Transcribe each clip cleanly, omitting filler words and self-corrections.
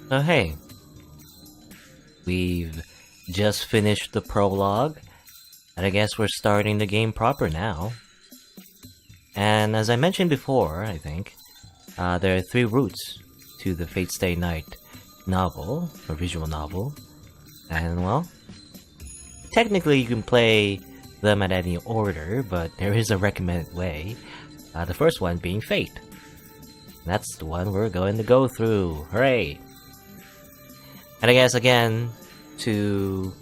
So hey, we've just finished the prologue, and I guess we're starting the game proper now. And as I mentioned before, I think, there are three routes to the Fate Stay Night novel, or visual novel. And well, technically you can play them at any order, but there is a recommended way. The first one being Fate. That's the one we're going to go through. Hooray! And I guess again, to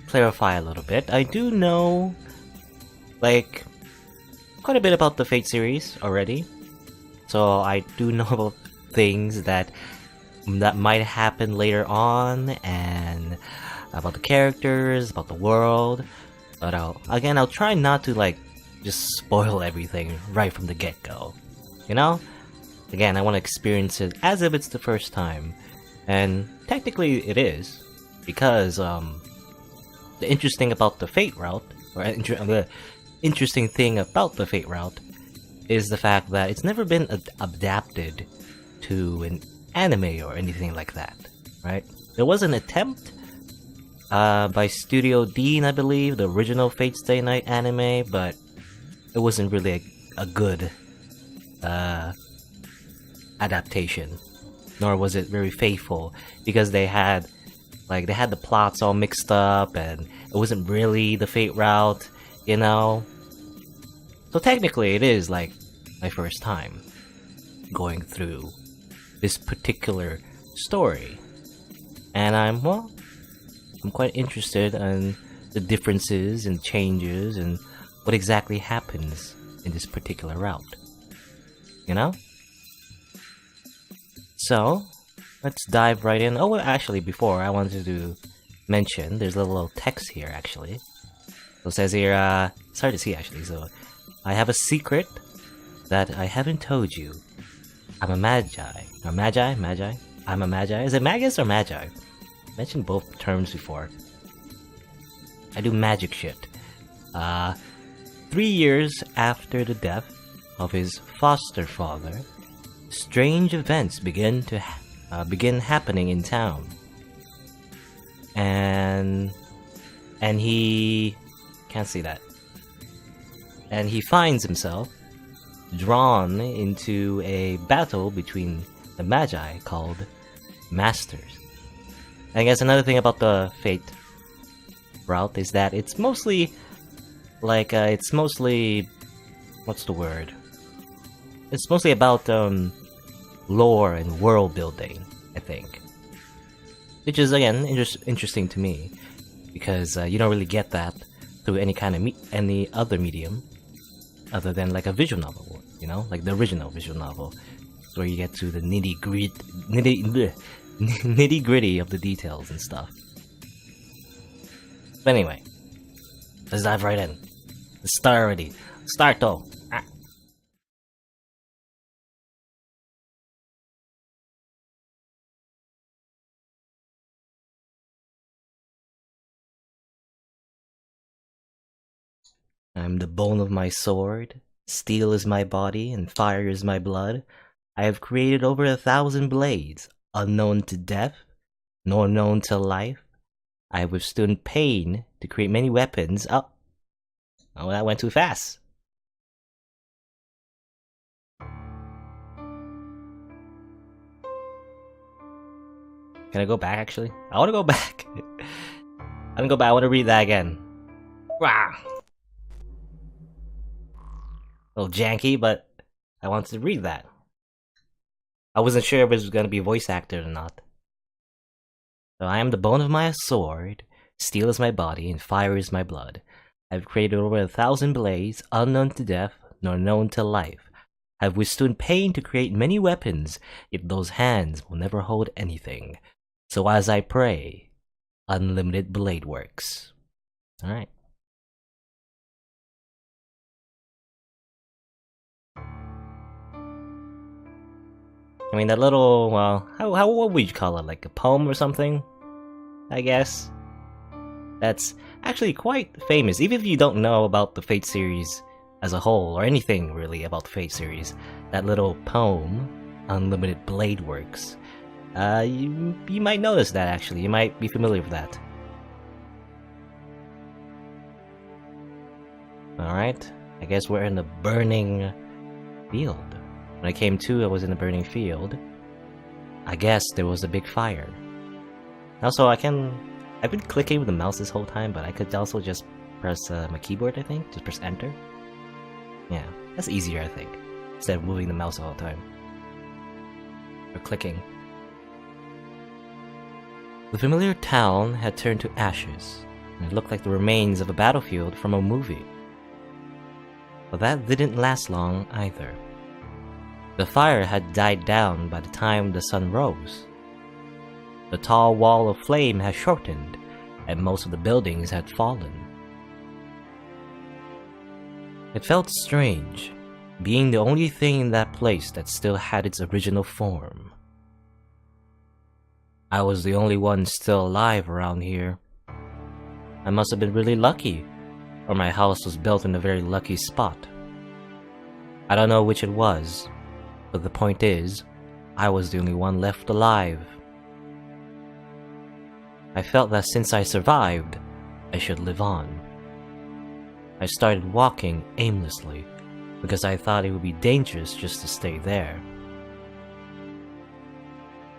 clarify a little bit, I do know, like, quite a bit about the Fate series already. So I do know about things that might happen later on, and about the characters, about the world. But I'll try not to, like, just spoil everything right from the get-go. You know? Again, I want to experience it as if it's the first time. And technically it is, because the interesting about the Fate route, or the interesting thing about the Fate route, is the fact that it's never been adapted to an anime or anything like that, right? There was an attempt by Studio Dean, I believe, the original Fate Stay Night anime, but it wasn't really a good adaptation. Nor was it very faithful, because they had the plots all mixed up, and it wasn't really the Fate route, you know? So technically it is like my first time going through this particular story. And I'm quite interested in the differences and changes and what exactly happens in this particular route. You know? So, let's dive right in. Oh, well, actually, before, I wanted to mention, there's a little text here, actually. So it says here, it's hard to see, actually, so... I have a secret that I haven't told you. I'm a magi. Or magi? Magi? I'm a magi? Is it magus or magi? I mentioned both terms before. I do magic shit. 3 years after the death of his foster father, strange events begin happening in town, and he can't see that, and he finds himself drawn into a battle between the magi called masters. And I guess another thing about the Fate route is that it's mostly like what's the word? It's mostly about lore and world building, I think. Which is, again, interesting to me, because you don't really get that through any kind of any other medium other than like a visual novel, you know, like the original visual novel, where you get to the nitty gritty of the details and stuff. But anyway, let's dive right in. Let's start already. Start though. I'm the bone of my sword, steel is my body, and fire is my blood. I have created over 1,000 blades, unknown to death, nor known to life. I have withstood pain to create many weapons. Oh, that went too fast. Can I go back, actually? I want to go back. I'm gonna go back. I want to read that again. Wow. A little janky, but I wanted to read that. I wasn't sure if it was going to be voice acted or not. So I am the bone of my sword, steel is my body, and fire is my blood. I have created over 1,000 blades, unknown to death, nor known to life. I have withstood pain to create many weapons, yet those hands will never hold anything. So as I pray, unlimited blade works. Alright. I mean, that little, well, what would you call it? Like a poem or something? I guess. That's actually quite famous. Even if you don't know about the Fate series as a whole, or anything really about the Fate series, that little poem, Unlimited Blade Works, You might notice that actually. You might be familiar with that. Alright, I guess we're in the burning field. When I came to, I was in the burning field. I guess there was a big fire. Also, I've been clicking with the mouse this whole time, but I could also just press my keyboard, I think. Just press enter. Yeah, that's easier, I think. Instead of moving the mouse all the time. Or clicking. The familiar town had turned to ashes, and it looked like the remains of a battlefield from a movie. But that didn't last long either. The fire had died down by the time the sun rose. The tall wall of flame had shortened, and most of the buildings had fallen. It felt strange, being the only thing in that place that still had its original form. I was the only one still alive around here. I must have been really lucky, or my house was built in a very lucky spot. I don't know which it was, but the point is, I was the only one left alive. I felt that since I survived, I should live on. I started walking aimlessly, because I thought it would be dangerous just to stay there.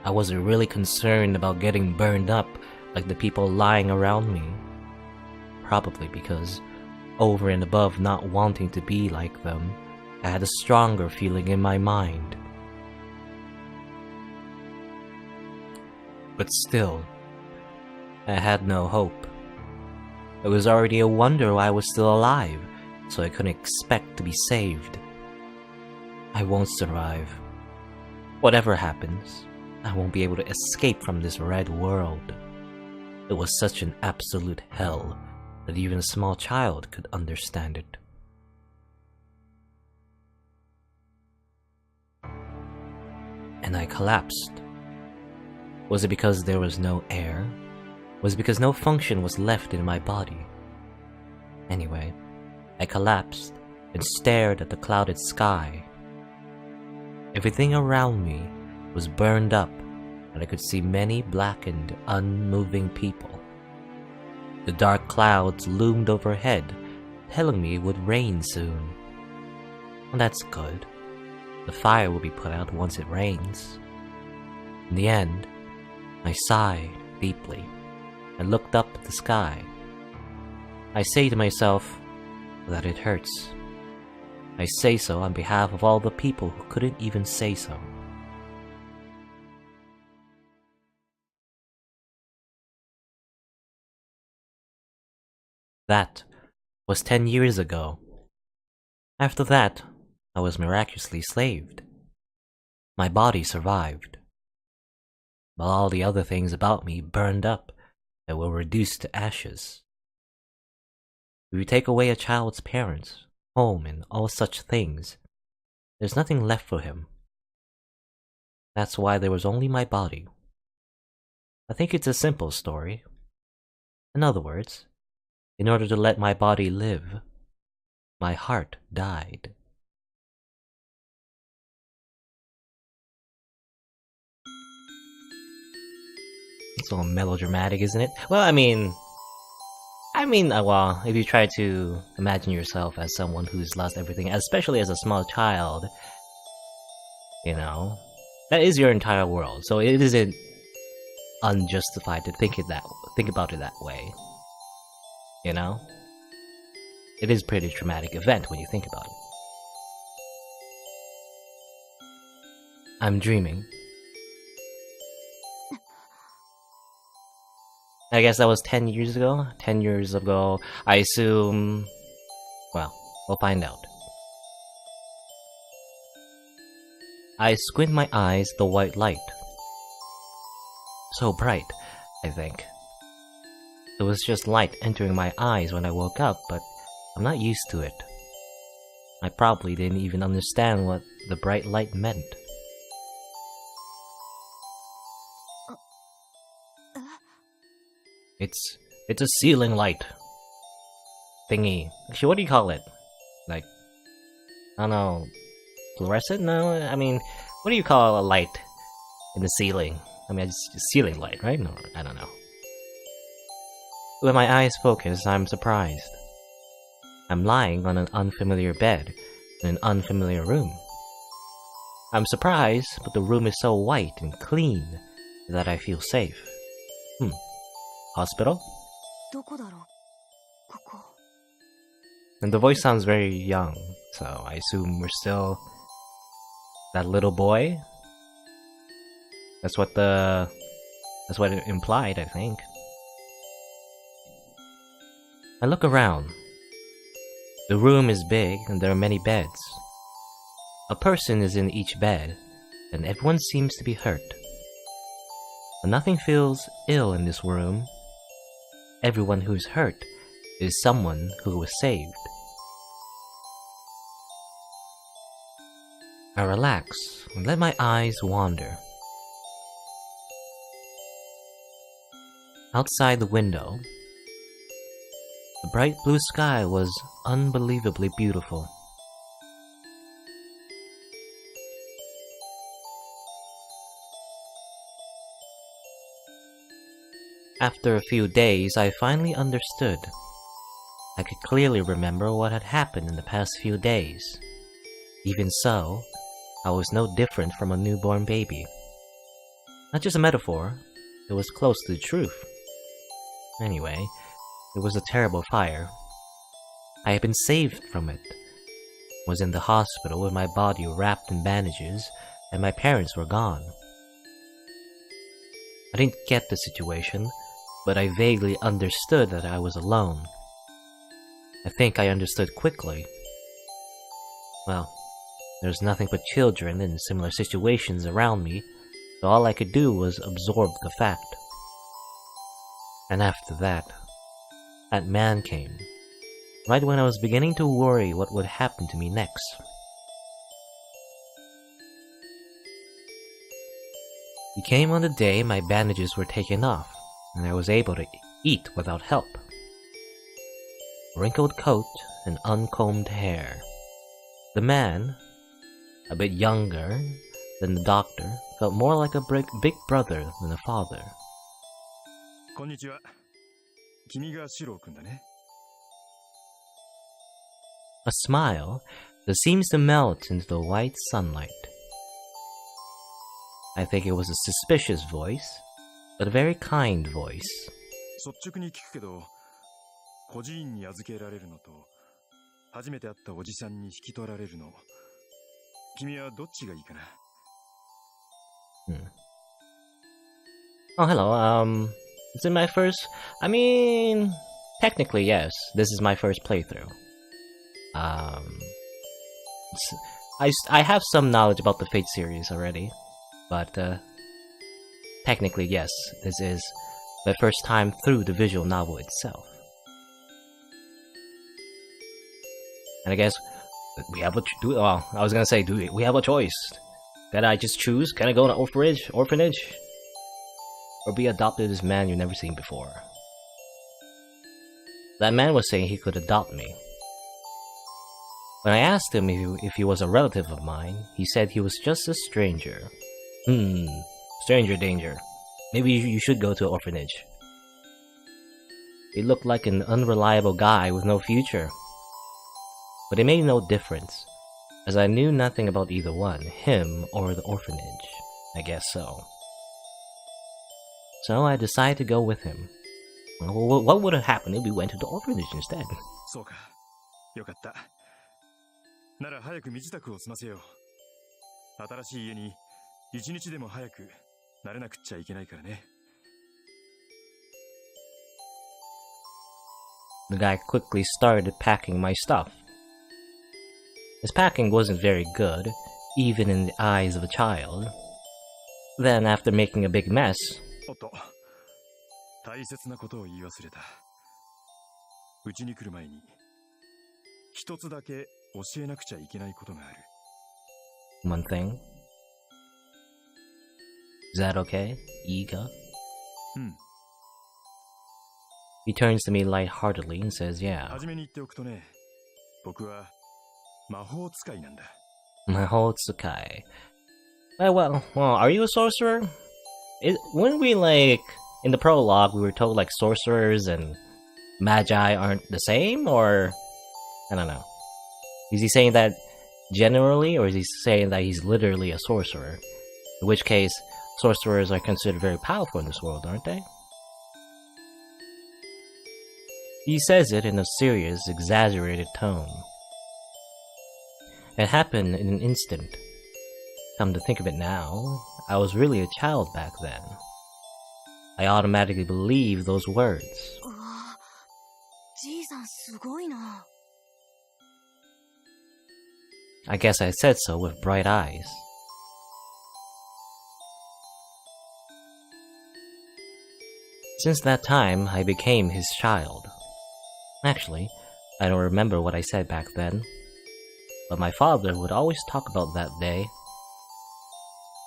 I wasn't really concerned about getting burned up like the people lying around me. Probably because, over and above not wanting to be like them, I had a stronger feeling in my mind. But still, I had no hope. It was already a wonder why I was still alive, so I couldn't expect to be saved. I won't survive. Whatever happens, I won't be able to escape from this red world. It was such an absolute hell that even a small child could understand it. And I collapsed. Was it because there was no air? Was it because no function was left in my body? Anyway, I collapsed and stared at the clouded sky. Everything around me was burned up, and I could see many blackened, unmoving people. The dark clouds loomed overhead, telling me it would rain soon. Well, that's good. The fire will be put out once it rains. In the end, I sighed deeply and looked up at the sky. I say to myself that it hurts. I say so on behalf of all the people who couldn't even say so. That was 10 years ago. After that, I was miraculously saved. My body survived, but all the other things about me burned up and were reduced to ashes. If you take away a child's parents, home, and all such things, there's nothing left for him. That's why there was only my body. I think it's a simple story. In other words, in order to let my body live, my heart died. It's all melodramatic, isn't it? Well, I mean, well, if you try to imagine yourself as someone who's lost everything, especially as a small child, you know, that is your entire world. So it isn't unjustified to think about it that way. You know? It is a pretty traumatic event when you think about it. I'm dreaming. I guess that was 10 years ago. 10 years ago, I assume... Well, we'll find out. I squint my eyes at the white light. So bright, I think. It was just light entering my eyes when I woke up, but I'm not used to it. I probably didn't even understand what the bright light meant. It's a ceiling light thingy. Actually, what do you call it? Like, I don't know, fluorescent? No, I mean, what do you call a light in the ceiling? I mean, it's ceiling light, right? No, I don't know. When my eyes focus, I'm surprised. I'm lying on an unfamiliar bed in an unfamiliar room. I'm surprised, but the room is so white and clean that I feel safe. Hospital? And the voice sounds very young, so I assume we're still that little boy? That's what it implied, I think. I look around. The room is big and there are many beds. A person is in each bed, and everyone seems to be hurt. But nothing feels ill in this room. Everyone who's hurt is someone who was saved. I relax and let my eyes wander. Outside the window, the bright blue sky was unbelievably beautiful. After a few days, I finally understood. I could clearly remember what had happened in the past few days. Even so, I was no different from a newborn baby. Not just a metaphor, it was close to the truth. Anyway, it was a terrible fire. I had been saved from it. Was in the hospital with my body wrapped in bandages, and my parents were gone. I didn't get the situation, but I vaguely understood that I was alone. I think I understood quickly. Well, there's nothing but children in similar situations around me, so all I could do was absorb the fact. And after that man came, right when I was beginning to worry what would happen to me next. He came on the day my bandages were taken off, and I was able to eat without help. Wrinkled coat and uncombed hair. The man, a bit younger than the doctor, felt more like a big brother than a father. Konnichiwa. Kimi ga Shiro-kun da ne? A smile that seems to melt into the white sunlight. I think it was a suspicious voice, but a very kind voice. 率直に聞くけど、孤児院に預けられるのと、初めて会ったおじさんに引き取られるの、君はどっちがいいかな? Oh, hello, it's in my first... I mean... Technically, yes, this is my first playthrough. I have some knowledge about the Fate series already, but, technically, yes, this is my first time through the visual novel itself. And I guess we have I was gonna say, do we have a choice? Can I just choose? Can I go to an orphanage? Or be adopted as a man you've never seen before? That man was saying he could adopt me. When I asked him if he was a relative of mine, he said he was just a stranger. Stranger danger. Maybe you should go to an orphanage. He looked like an unreliable guy with no future. But it made no difference, as I knew nothing about either one, him or the orphanage. I guess so. So I decided to go with him. Well, what would have happened if we went to the orphanage instead? そうか。よかった。なら早く身支度を済ませよう。新しい家に一日でも早く慣れなくっちゃいけないからね。The guy quickly started packing my stuff. His packing wasn't very good, even in the eyes of a child. Then, after making a big mess... おっと、大切なことを言い忘れた。うちに来る前に、一つだけ教えなくちゃいけないことがある。One thing? Is that okay, Iga? He turns to me lightheartedly and says, yeah. はじめに言っておくとね、僕は魔法使いなんだ。魔法使い. Well, are you a sorcerer? When we like in the prologue, we were told like sorcerers and magi aren't the same, or I don't know. Is he saying that generally, or is he saying that he's literally a sorcerer? In which case, sorcerers are considered very powerful in this world, aren't they? He says it in a serious, exaggerated tone. It happened in an instant. Come to think of it now, I was really a child back then. I automatically believed those words. I guess I said so with bright eyes. Since that time, I became his child. Actually, I don't remember what I said back then, but my father would always talk about that day.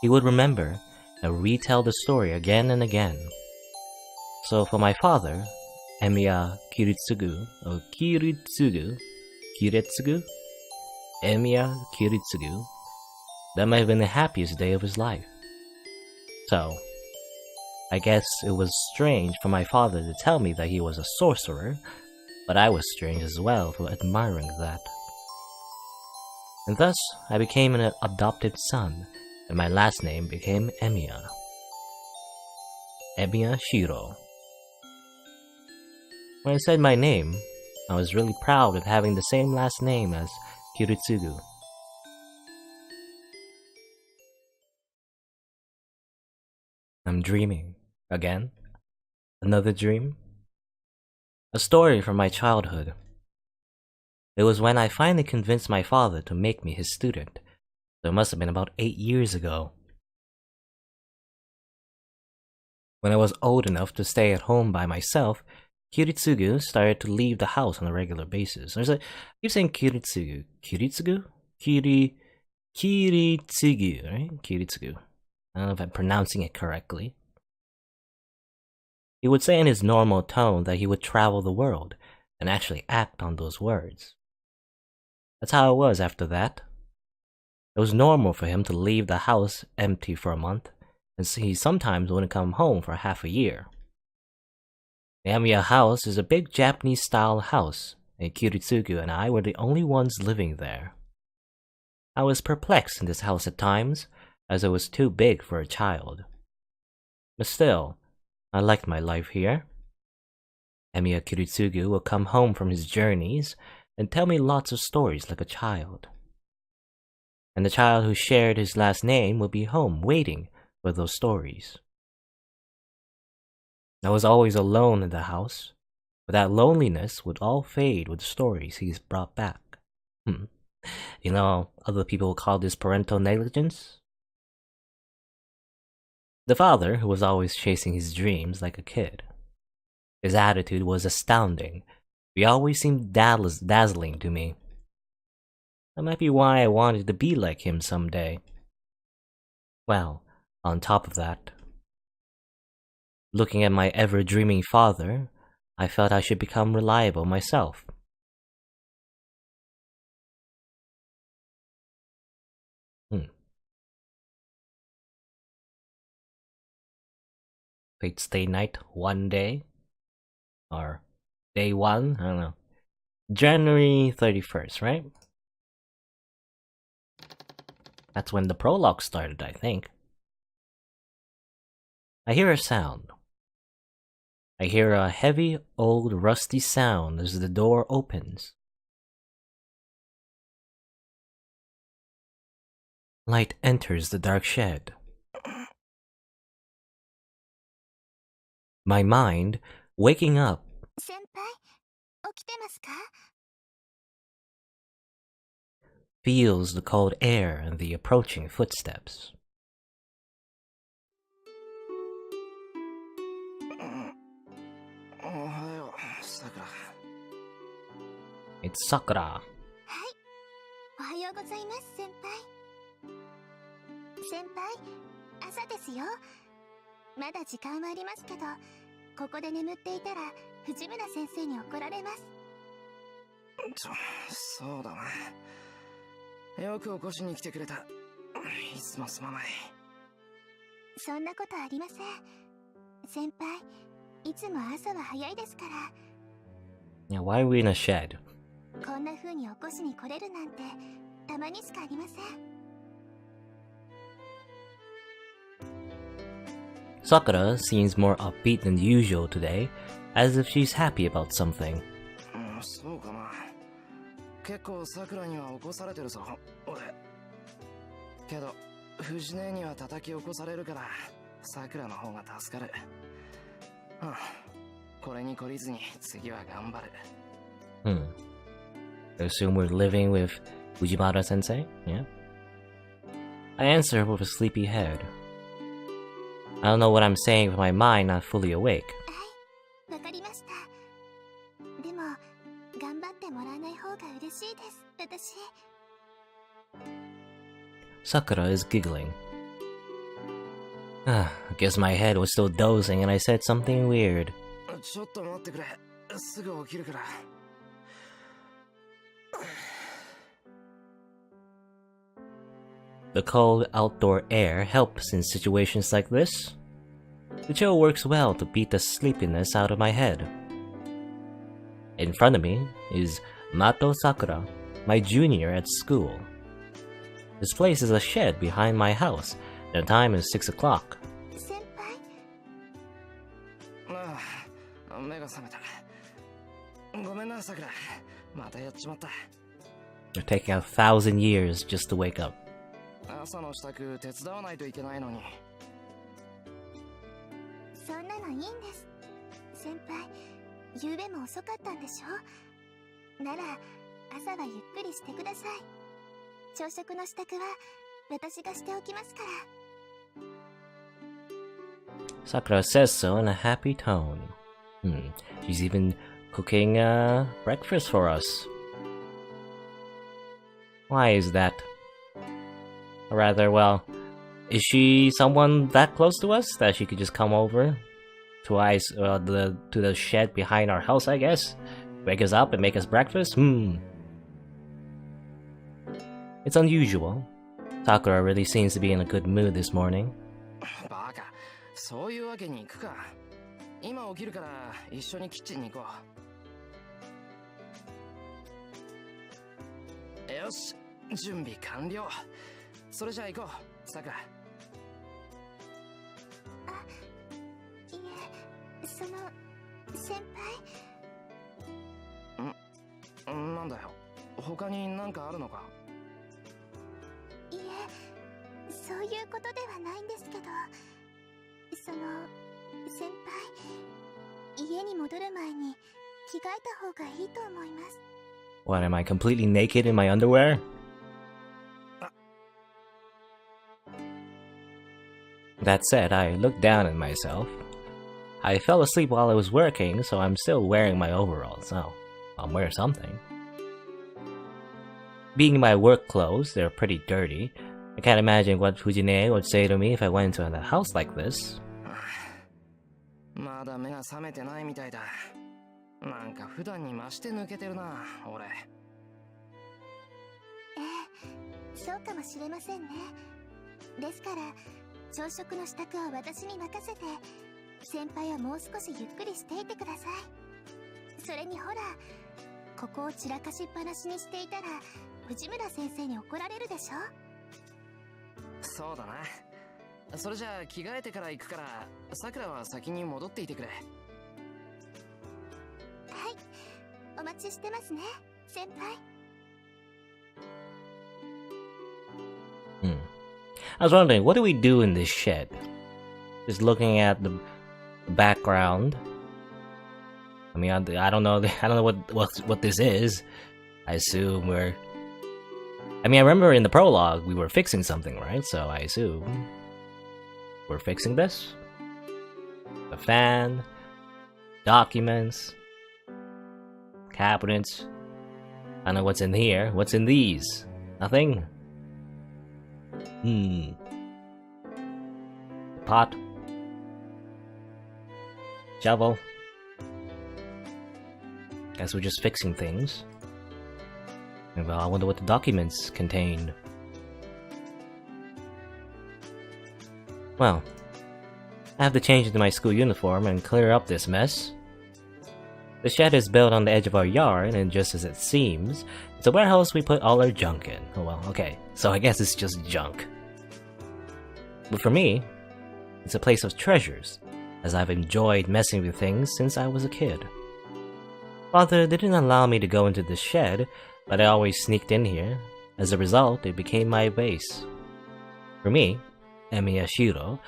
He would remember and retell the story again and again. So for my father, Emiya Kiritsugu, or Kiritsugu, Emiya Kiritsugu, that might have been the happiest day of his life. So, I guess it was strange for my father to tell me that he was a sorcerer, but I was strange as well for admiring that. And thus, I became an adopted son, and my last name became Emiya. Emiya Shiro. When I said my name, I was really proud of having the same last name as Kiritsugu. I'm dreaming. Again? Another dream? A story from my childhood. It was when I finally convinced my father to make me his student. So it must have been about 8 years ago. When I was old enough to stay at home by myself, Kiritsugu started to leave the house on a regular basis. I keep saying Kiritsugu. Kiritsugu? Kiritsugu, right? Kiritsugu. I don't know if I'm pronouncing it correctly. He would say in his normal tone that he would travel the world and actually act on those words. That's how it was after that. It was normal for him to leave the house empty for a month, and he sometimes wouldn't come home for half a year. The Emiya house is a big Japanese-style house, and Kiritsugu and I were the only ones living there. I was perplexed in this house at times, as it was too big for a child. But still, I liked my life here. Emiya Kiritsugu would come home from his journeys and tell me lots of stories like a child. And the child who shared his last name would be home waiting for those stories. I was always alone in the house, but that loneliness would all fade with the stories he's brought back. You know, other people call this parental negligence. The father, who was always chasing his dreams like a kid. His attitude was astounding. He always seemed dazzling to me. That might be why I wanted to be like him someday. Well, on top of that, looking at my ever-dreaming father, I felt I should become reliable myself. Fate's Day night one day? Or day one? I don't know. January 31st, right? That's when the prologue started, I think. I hear a sound. I hear a heavy, old, rusty sound as the door opens. Light enters the dark shed. My mind, waking up, feels the cold air and the approaching footsteps. Ohayou, Sakura. It's Sakura. Ohayou gozaimasu, senpai. Senpai, 朝ですよ。まだ時間はありますけど、ここで眠っていたら藤村先生に怒られます。そうだな。よく起こしに来てくれた。いつもすまない。そんなことありません。先輩、いつも朝は早いですから。 Yeah, why are we in a shed? こんな風に起こしに来れるなんてたまにしかありません。 Sakura seems more upbeat than usual today, as if she's happy about something. そうかな。結構さくらには起こされてるぞ、俺。けど藤姉には叩き起こされるからさくらの方が助かる。これに懲りずに次は頑張る。I assume we're living with Fujimura sensei? Yeah. I answer with a sleepy head. I don't know what I'm saying with my mind not fully awake. はい、わかりました。でも頑張ってもらわない方が嬉しいです、私。 Sakura is giggling. I guess my head was still dozing and I said something weird. ちょっと待ってくれ。すぐ起きるから。The cold outdoor air helps in situations like this. The chill works well to beat the sleepiness out of my head. In front of me is Mato Sakura, my junior at school. This place is a shed behind my house, and the time is 6 o'clock. 先輩、目が覚めた。ごめんな、さくら。またやっちまった。 You're taking 1,000 years just to wake up. 朝の支度手伝わないといけないのに。そんなのいいんです。先輩、夕べも遅かったんでしょ。なら朝はゆっくりしてください。朝食の支度は私がしておきますから。 Sakura says so in a happy tone. She's even cooking breakfast for us. Why is that? Or rather, well, is she someone that close to us that she could just come over to the shed behind our house, I guess? Wake us up and make us breakfast? It's unusual. Sakura really seems to be in a good mood this morning. バカ、そういうわけにいくか。今起きるから一緒にキッチンに行こう。よし、準備完了。それじゃあ行こう、さくら。いえ、その先輩。なんだよ、他に何かあるのか。いえ、そういうことではないんですけど、その先輩、家に戻る前に着替えた方がいいと思います。 What, am I completely naked in my underwear? That said, I looked down at myself. I fell asleep while I was working, so I'm still wearing my overalls, so I'll wear something. Being in my work clothes, they're pretty dirty. I can't imagine what Fujine would say to me if I went into a house like this. まだ目が覚めてないみたいだ。なんか普段に増して抜けてるな、俺。そうかもしれませんね。ですから朝食の支度は私に任せて、先輩はもう少しゆっくりしていてください。それにほら、ここを散らかしっぱなしにしていたら藤村先生に怒られるでしょ。そうだな。それじゃあ着替えてから行くから、さくらは先に戻っていてくれ。はい、お待ちしてますね、先輩。I was wondering, what do we do in this shed? Just looking at the background. I mean, I don't know. I don't know what this is. I assume we're. I mean, I remember in the prologue we were fixing something, right? So I assume we're fixing this. The fan, documents, cabinets. I don't know what's in here. What's in these? Nothing. Pot. Shovel. Guess we're just fixing things. And well, I wonder what the documents contained. Well, I have to change into my school uniform and clear up this mess. The shed is built on the edge of our yard, and just as it seems, it's a warehouse we put all our junk in. Oh well, okay, so I guess it's just junk. But for me, it's a place of treasures, as I've enjoyed messing with things since I was a kid. Father didn't allow me to go into the shed, but I always sneaked in here. As a result, it became my base. For me, Emiya Shiro,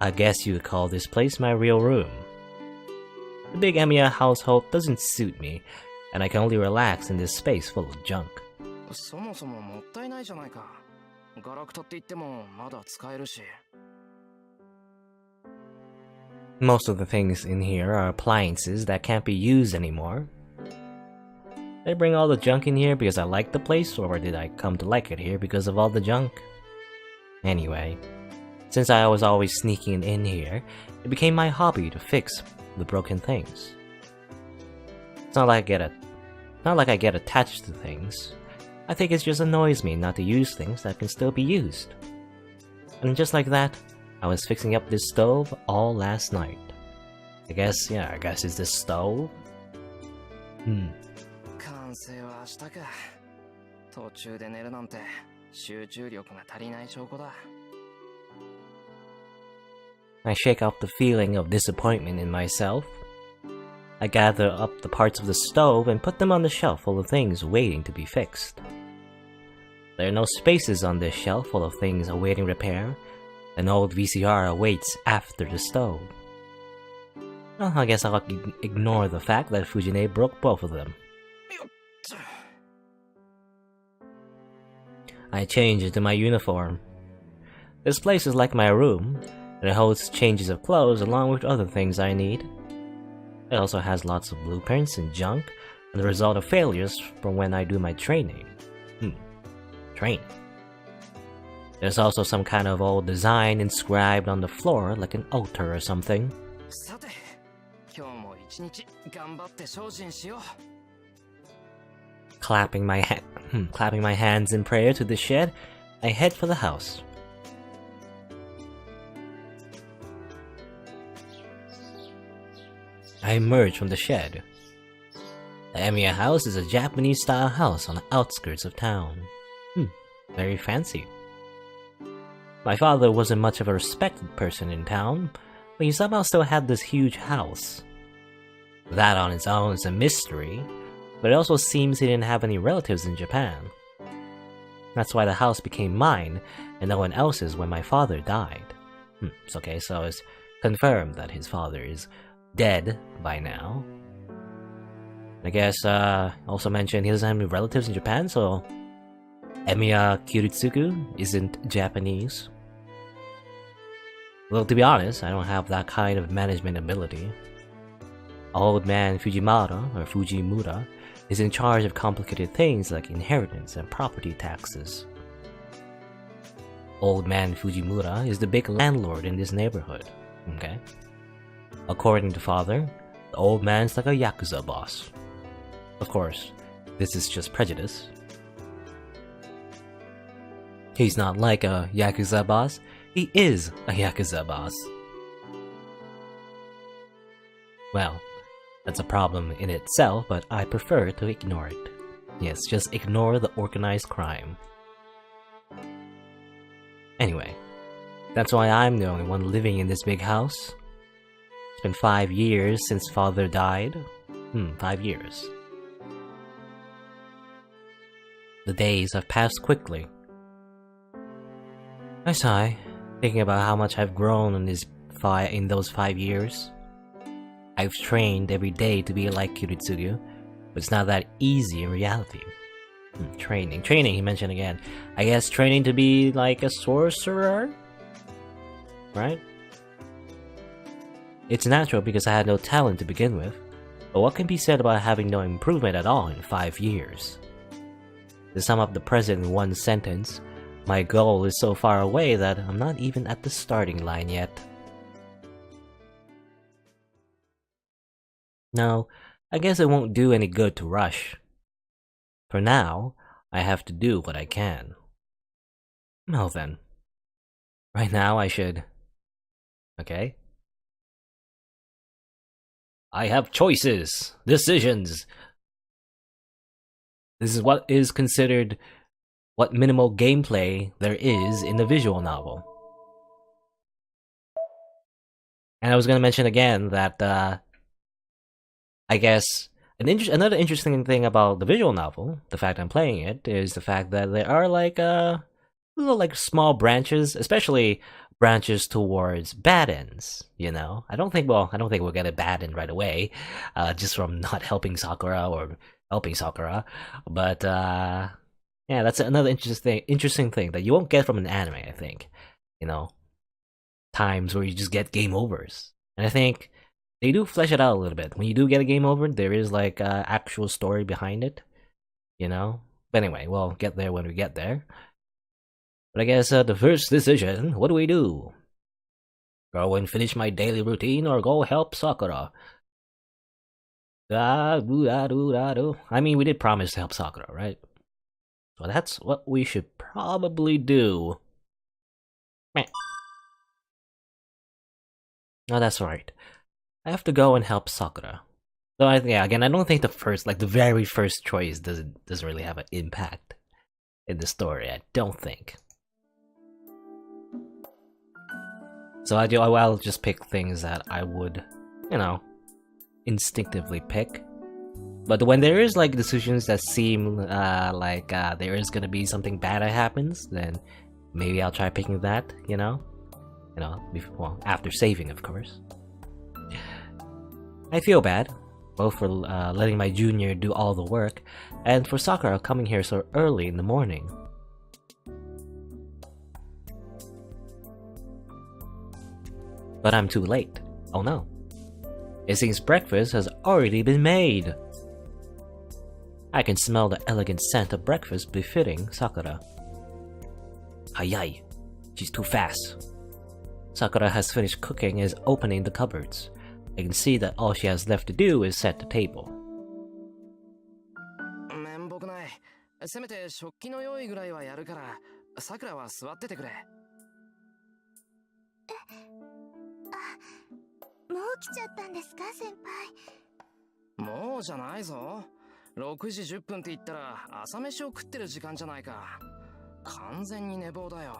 I guess you would call this place my real room. The big Emiya household doesn't suit me, and I can only relax in this space full of junk. そもそももったいないじゃないか。ガラクタって言ってもまだ使えるし。Most of the things in here are appliances that can't be used anymore. Did I bring all the junk in here because I like the place, or did I come to like it here because of all the junk? Anyway, since I was always sneaking in here, it became my hobby to fix the broken things. It's not like I get attached to things. I think it just annoys me not to use things that can still be used. And just like that, I was fixing up this stove all last night. I guess it's this stove? 完成は明日か。途中で寝るなんて集中力が足りない証拠だ。I shake off the feeling of disappointment in myself. I gather up the parts of the stove and put them on the shelf full of things waiting to be fixed. There are no spaces on this shelf full of things awaiting repair. An old VCR awaits after the stove. Well, I guess I'll ignore the fact that Fujine broke both of them. I change into my uniform. This place is like my room, and it holds changes of clothes along with other things I need. It also has lots of blueprints and junk, and the result of failures from when I do my training. Training. There's also some kind of old design inscribed on the floor like an altar or something. さて、今日も一日頑張って精進しよう。Clapping my hands in prayer to the shed, I head for the house. I emerge from the shed. The Emiya house is a Japanese-style house on the outskirts of town. Very fancy. My father wasn't much of a respected person in town, but he somehow still had this huge house. That on its own is a mystery, but it also seems he didn't have any relatives in Japan. That's why the house became mine and no one else's when my father died. It's okay, so it's confirmed that his father is dead by now. I guess also mentioned he doesn't have any relatives in Japan, so Emiya Kiritsugu isn't Japanese. Well, to be honest, I don't have that kind of management ability. Old man Fujimura is in charge of complicated things like inheritance and property taxes. Old man Fujimura is the big landlord in this neighborhood, okay? According to father, the old man's like a Yakuza boss. Of course, this is just prejudice. He's not like a Yakuza boss, he is a Yakuza boss. Well, that's a problem in itself, but I prefer to ignore it. Yes, just ignore the organized crime. Anyway, that's why I'm the only one living in this big house. It's been 5 years since father died. 5 years. The days have passed quickly. I sigh, thinking about how much I've grown in those 5 years. I've trained every day to be like Kiritsugu, but it's not that easy in reality. Training, he mentioned again. I guess training to be like a sorcerer? Right? It's natural because I had no talent to begin with, but what can be said about having no improvement at all in 5 years? To sum up the present in one sentence, my goal is so far away that I'm not even at the starting line yet. No, I guess it won't do any good to rush. For now, I have to do what I can. Well then. Right now I should... Okay. I have choices, decisions. This is what is considered what minimal gameplay there is in the visual novel. And I was going to mention again that I guess another interesting thing about the visual novel, the fact I'm playing it, is the fact that there are like little like small branches, especially branches towards bad ends. You know, I don't think we'll get a bad end right away, just from not helping Sakura or helping Sakura. But yeah, that's another interesting thing that you won't get from an anime. I think, you know, times where you just get game overs, and I think they do flesh it out a little bit. When you do get a game over, there is like actual story behind it, you know. But anyway, we'll get there when we get there. But I guess the first decision, what do we do? Go and finish my daily routine or go help Sakura? I mean, we did promise to help Sakura, right? So that's what we should probably do. Meh. No, that's right. I have to go and help Sakura. So yeah, again, I don't think the very first choice doesn't really have an impact in the story. I don't think. So I'll just pick things that I would, you know, instinctively pick. But when there is like decisions that seem like there is gonna be something bad that happens, then maybe I'll try picking that. You know, after saving, of course. I feel bad, both for letting my junior do all the work, and for Sakura coming here so early in the morning. But I'm too late. Oh no. It seems breakfast has already been made. I can smell the elegant scent of breakfast befitting Sakura. Hayai. She's too fast. Sakura has finished cooking and is opening the cupboards. I can see that all she has left to do is set the table. めんぼくない。せめて食器の用意ぐらいはやるから、さくらは座っててくれ。もう来ちゃったんですか、先輩。もうじゃないぞ。6時10分って言ったら朝飯を食ってる時間じゃないか。完全に寝坊だよ。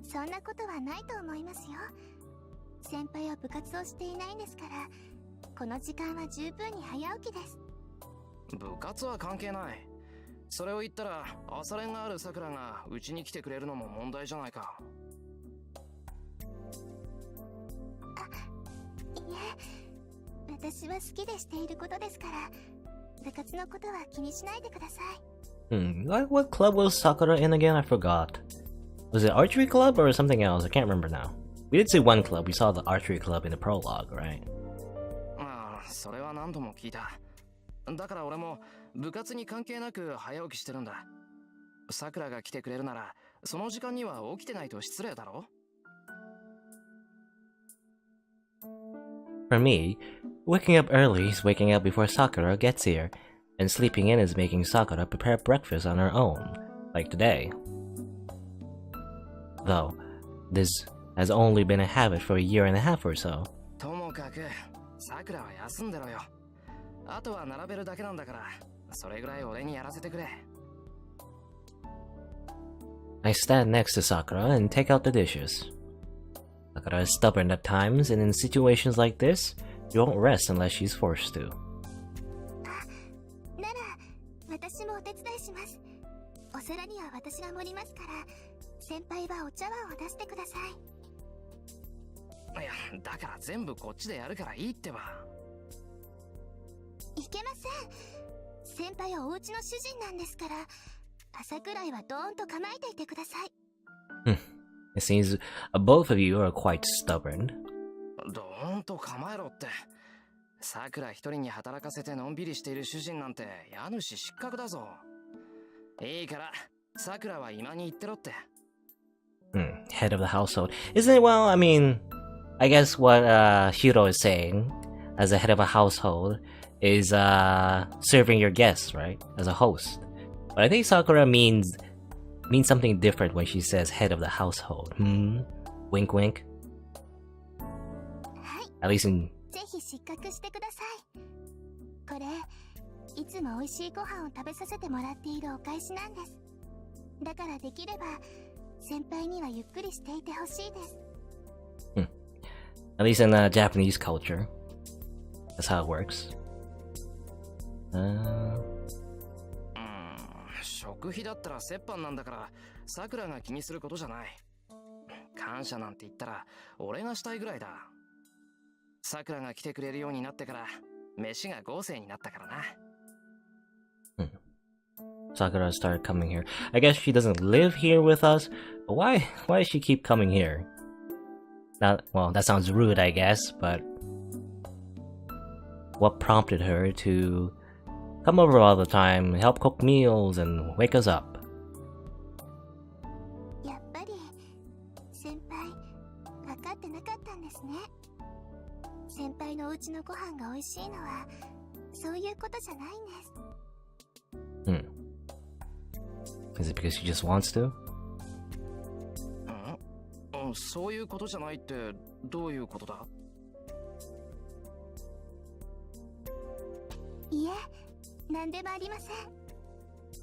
そんなことはないと思いますよ。先輩は部活をしていないんですから、この時間は十分に早起きです。部活は関係ない。それを言ったら朝練があるさくらがうちに来てくれるのも問題じゃないか。いえ、私は好きでしていることですから、部活のことは気にしないでください。What club was Sakura in again? I forgot. Was it archery club or something else? I can't remember now. We did see one club. We saw the archery club in the prologue, right? ああ、それは何度も聞いた。だから俺も部活に関係なく早起きしてるんだ。さくらが来てくれるなら、その時間には起きてないと失礼だろ? For me, waking up early is waking up before Sakura gets here, and sleeping in is making Sakura prepare breakfast on her own, like today. Though, this has only been a habit for a year and a half or so. ともかく、さくらは休んでろよ。あとは並べるだけなんだから、それぐらい俺にやらせてくれ。I stand next to Sakura and take out the dishes. Sakura is stubborn at times, and in situations like this, she won't rest unless she's forced to. なら、私もお手伝いします。お皿には私が盛りますから、先輩はお茶碗を出してください。いや、だから全部こっちでやるからいいってば。いけません。先輩はお家の主人なんですから、朝くらいはドーンと構えていてください。It seems both of you are quite stubborn. ドーンと構えろって。さくら一人に働かせてのんびりしている主人なんて家主失格だぞ。いいから、さくらは今に行ってろって。Head of the household. Isn't it? Well, I mean, I guess what Hiro is saying as a head of a household is serving your guests, right? As a host. But I think Sakura means something different when she says head of the household. Wink wink. At least in ぜひ失格してください。これいつも美味しいご飯を食べさせてもらっているお返しなんです。だからできれば先輩にはゆっくりしていてほしいです。At least in Japanese culture, that's how it works. 食費だったら折半なんだからさくらが気にすることじゃない。感謝なんて言ったら俺がしたいぐらいだ。さくらが来てくれるようになってから飯が豪勢になったからな。Sakura started coming here. I guess she doesn't live here with us, but why does she keep coming here? Not, well, that sounds rude, I guess, but what prompted her to come over all the time, help cook meals, and wake us up? やっぱり先輩分かってなかったんですね。先輩のお家のご飯が美味しいのはそういうことじゃないんです。Is it because she just wants to? そういうことじゃないってどういうことだ？いえ、なんでもありません。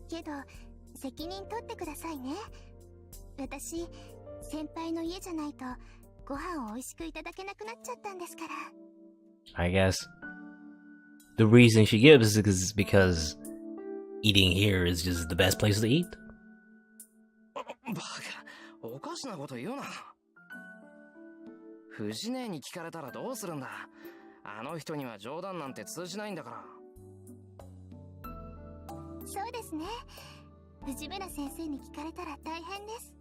けど責任取ってくださいね。私先輩の家じゃないとご飯を美味しくいただけなくなっちゃったんですから。I guess the reason she gives is because eating here is just the best place to eat. バカ、おかしなこと言うな。藤姉に聞かれたらどうするんだ。あの人には冗談なんて通じないんだから。そうですね。藤村先生に聞かれたら大変です。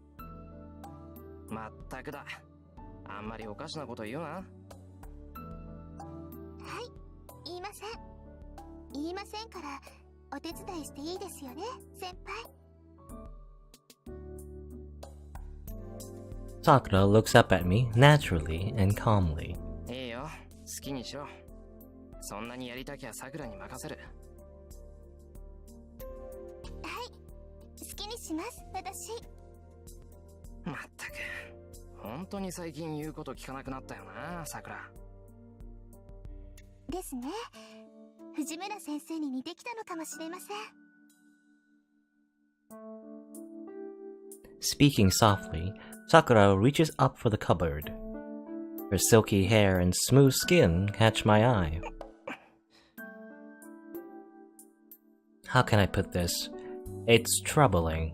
まったくだ。あんまりおかしなこと言うな。はい、言いません。言いませんからお手伝いしていいですよね、先輩。Sakura looks up at me naturally and calmly. いいよ、好きにしろ。そんなにやりたきゃさくらに任せる。はい、好きにします、私。まったく、本当に最近言うこと聞かなくなったよな、さくら。ですね。藤村先生に似てきたのかもしれません。Speaking softly, Sakura reaches up for the cupboard. Her silky hair and smooth skin catch my eye. How can I put this? It's troubling.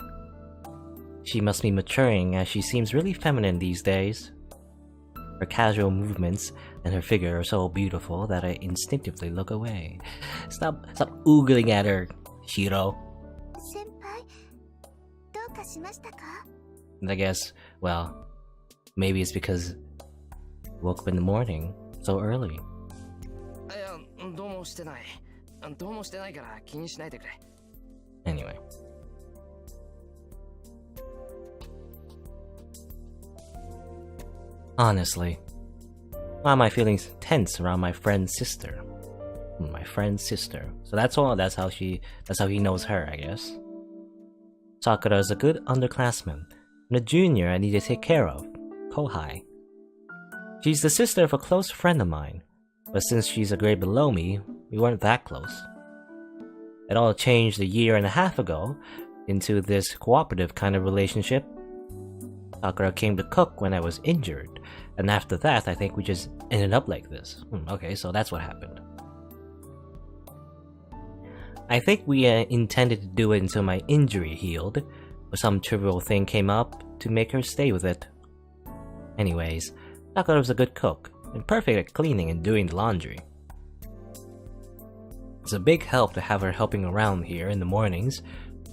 She must be maturing as she seems really feminine these days. Her casual movements and her figure are so beautiful that I instinctively look away. Stop oogling at her, Shiro. 先輩、どうかしましたか? I guess, well, maybe it's because I woke up in the morning so early. いや、どうもしてない。どうもしてないから気にしないでくれ。Anyway. Honestly, why am I feeling tense around my friend's sister? My friend's sister. So that's how he knows her, I guess. Sakura is a good underclassman and a junior I need to take care of, Kohai. She's the sister of a close friend of mine, but since she's a grade below me, we weren't that close. It all changed a year and a half ago into this cooperative kind of relationship. Sakura came to cook when I was injured, and after that I think we just ended up like this. Okay, so that's what happened. I think we intended to do it until my injury healed, but some trivial thing came up to make her stay with it. Anyways, Sakura was a good cook, and perfect at cleaning and doing the laundry. It's a big help to have her helping around here in the mornings,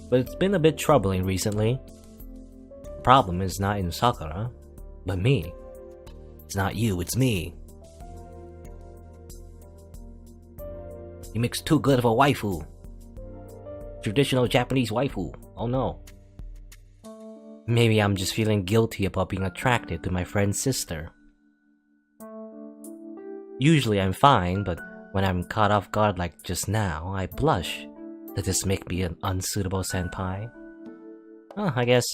but it's been a bit troubling recently. The problem is not in Sakura, but me. It's not you, it's me. You makes too good of a waifu. Traditional Japanese waifu. Oh no. Maybe I'm just feeling guilty about being attracted to my friend's sister. Usually I'm fine, but when I'm caught off guard like just now, I blush. Does this make me an unsuitable senpai? I guess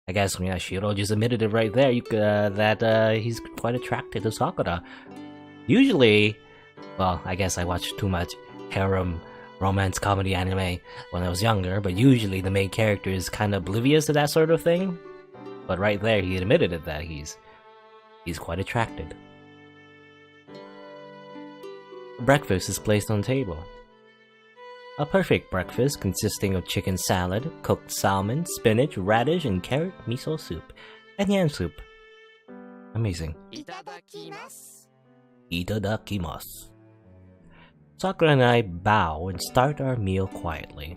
I guess, yeah, Shiro just admitted it right there. That he's quite attracted to Sakura. Usually, well, I guess I watched too much harem romance comedy anime when I was younger, but usually the main character is kind of oblivious to that sort of thing. But right there, he admitted it that he's quite attracted. Breakfast is placed on the table. A perfect breakfast consisting of chicken salad, cooked salmon, spinach, radish, and carrot miso soup, and yam soup. Amazing. Itadakimasu. Sakura and I bow and start our meal quietly.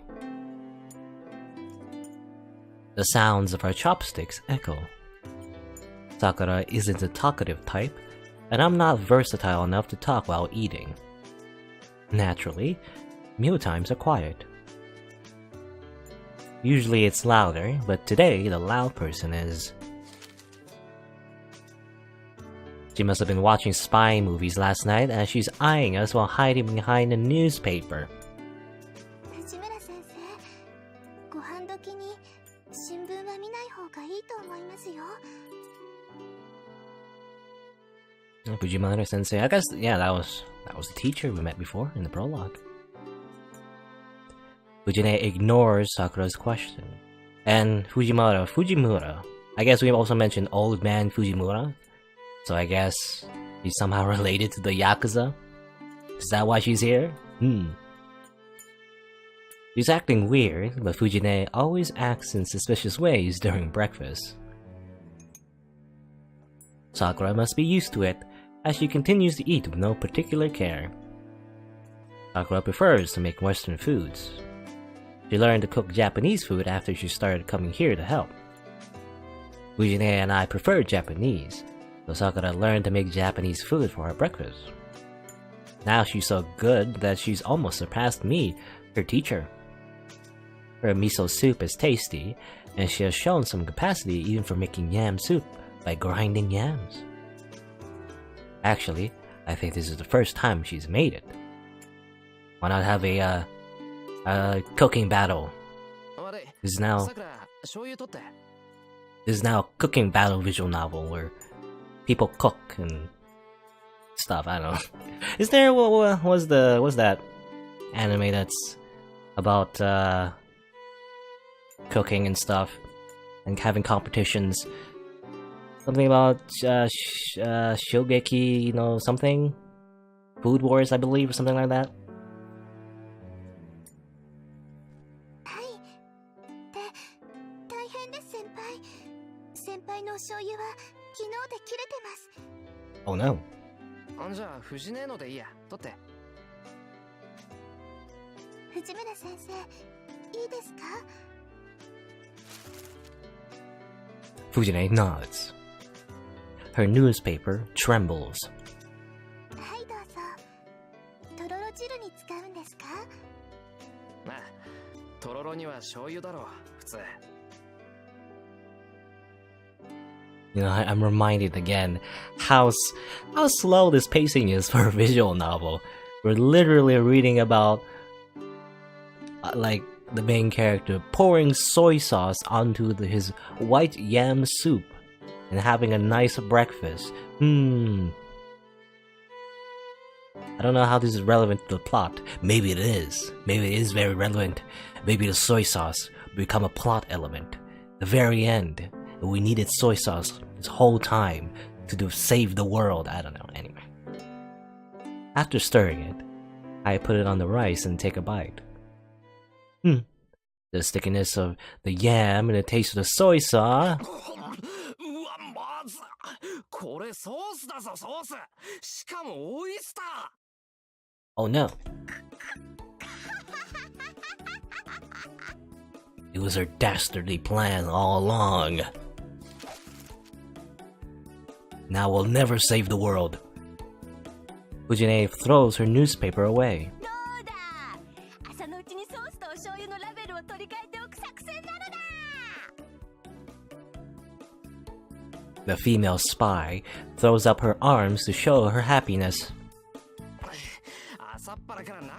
The sounds of our chopsticks echo. Sakura isn't a talkative type, and I'm not versatile enough to talk while eating. Naturally, meal times are quiet. Usually it's louder, but today the loud person is... She must have been watching spy movies last night as she's eyeing us while hiding behind a newspaper. Fujimura sensei, ご飯時に新聞は見ない方がいいと思いますよ. Fujimura sensei, I guess, yeah, that was the teacher we met before in the prologue. Fujine ignores Sakura's question. And Fujimura, I guess we also mentioned old man Fujimura. So I guess he's somehow related to the Yakuza? Is that why she's here? She's acting weird, but Fujine always acts in suspicious ways during breakfast. Sakura must be used to it, as she continues to eat with no particular care. Sakura prefers to make Western foods. She learned to cook Japanese food after she started coming here to help. Fujine and I prefer Japanese, so Sakura learned to make Japanese food for her breakfast. Now she's so good that she's almost surpassed me, her teacher. Her miso soup is tasty, and she has shown some capacity even for making yam soup by grinding yams. Actually, I think this is the first time she's made it. Why not have a cooking battle? This is now a cooking battle visual novel where people cook and stuff. I don't know. Is there what's that anime that's about cooking and stuff and having competitions? Something about Shogeki, you know, something? Food Wars, I believe, or something like that. はい。大変です、先輩。先輩のお醤油は昨日で切れてます。 Oh no. じゃあ藤根のでいいや、取って。藤村先生、いいですか? Fujine nods. Her newspaper trembles. はい、どうぞ。とろろ汁に使うんですか? ああ、とろろには醤油だろう、普通。You know, I'm reminded again how slow this pacing is for a visual novel. We're literally reading about like the main character pouring soy sauce onto his white yam soup and having a nice breakfast. I don't know how this is relevant to the plot. Maybe it is. Maybe it is very relevant. Maybe the soy sauce will become a plot element. The very end, we needed soy sauce this whole time to save the world. I don't know. Anyway. After stirring it, I put it on the rice and take a bite. The stickiness of the yam and the taste of the soy sauce. まずこれソースだぞ、ソース。しかもオイスター。 Oh no. It was her dastardly plan all along. Now we'll never save the world. Fujine throws her newspaper away. The female spy throws up her arms to show her happiness. 朝っぱらから何考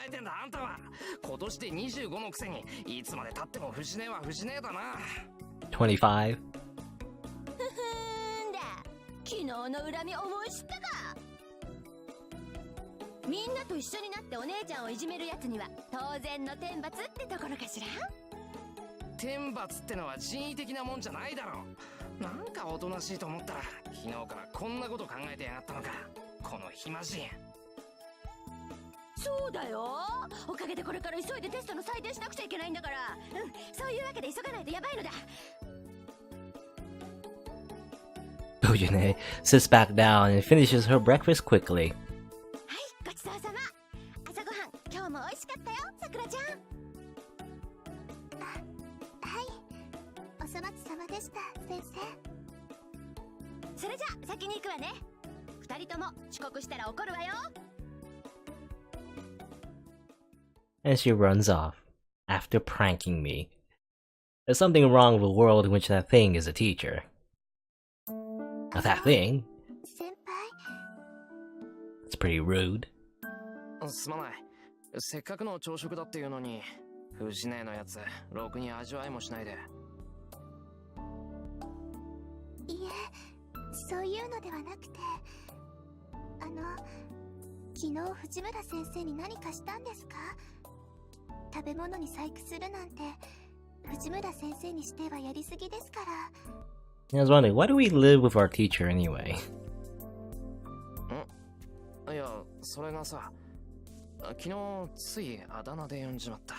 えてんだあんたは。今年で25のくせにいつまで経っても藤根は藤根だな。25? んだ、昨日の恨み思い知ったか。みんなと一緒になってお姉ちゃんをいじめるやつには当然の天罰ってところかしら。天罰ってのは人為的なもんじゃないだろう。なんかおとなしいと思ったら昨日からこんなこと考えてやがったのか、この暇人。そうだよ、おかげでこれから急いでテストの採点しなくちゃいけないんだから。そういうわけで急がないとやばいのだ。 Fujine sits back down and finishes her breakfast quickly. はい、ごちそうさま。朝ごはん今日も美味しかったよ、さくらちゃん。はい、お粗末様でした、先生。それじゃ先に行くわね。二人とも遅刻したら怒るわよ。 And she runs off, after pranking me. There's something wrong with a world in which that thing is a teacher. Not that thing? 先輩、 It's pretty rude. すまない。せっかくの朝食だっていうのに、藤姉のやつ、ろくに味わいもしないで。いえ、そういうのではなくて、昨日藤村先生に何かしたんですか？食べ物に細工するなんて藤村先生にしてはやりすぎですから。 I was wondering, why do we live with our teacher anyway? いや、それがさ、昨日ついあだ名で呼んじまった。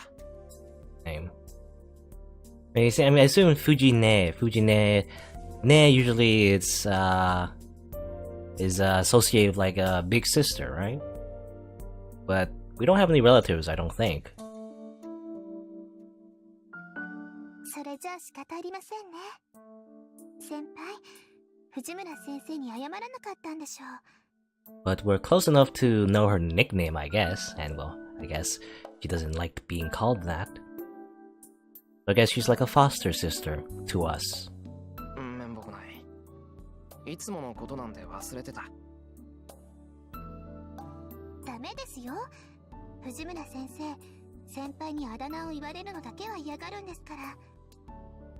Name. I mean, I assume Fujine, ne usually it's is associated with like a big sister, right? But we don't have any relatives, I don't think. それじゃあ仕方ありませんね。先輩、藤村先生に謝らなかったんでしょう。 But we're close enough to know her nickname, I guess. And well, I guess she doesn't like being called that. I guess she's like a foster sister to us. めんぼくない。いつものことなんで忘れてた。ダメですよ。藤村先生、先輩にあだ名を言われるのだけは嫌がるんですから。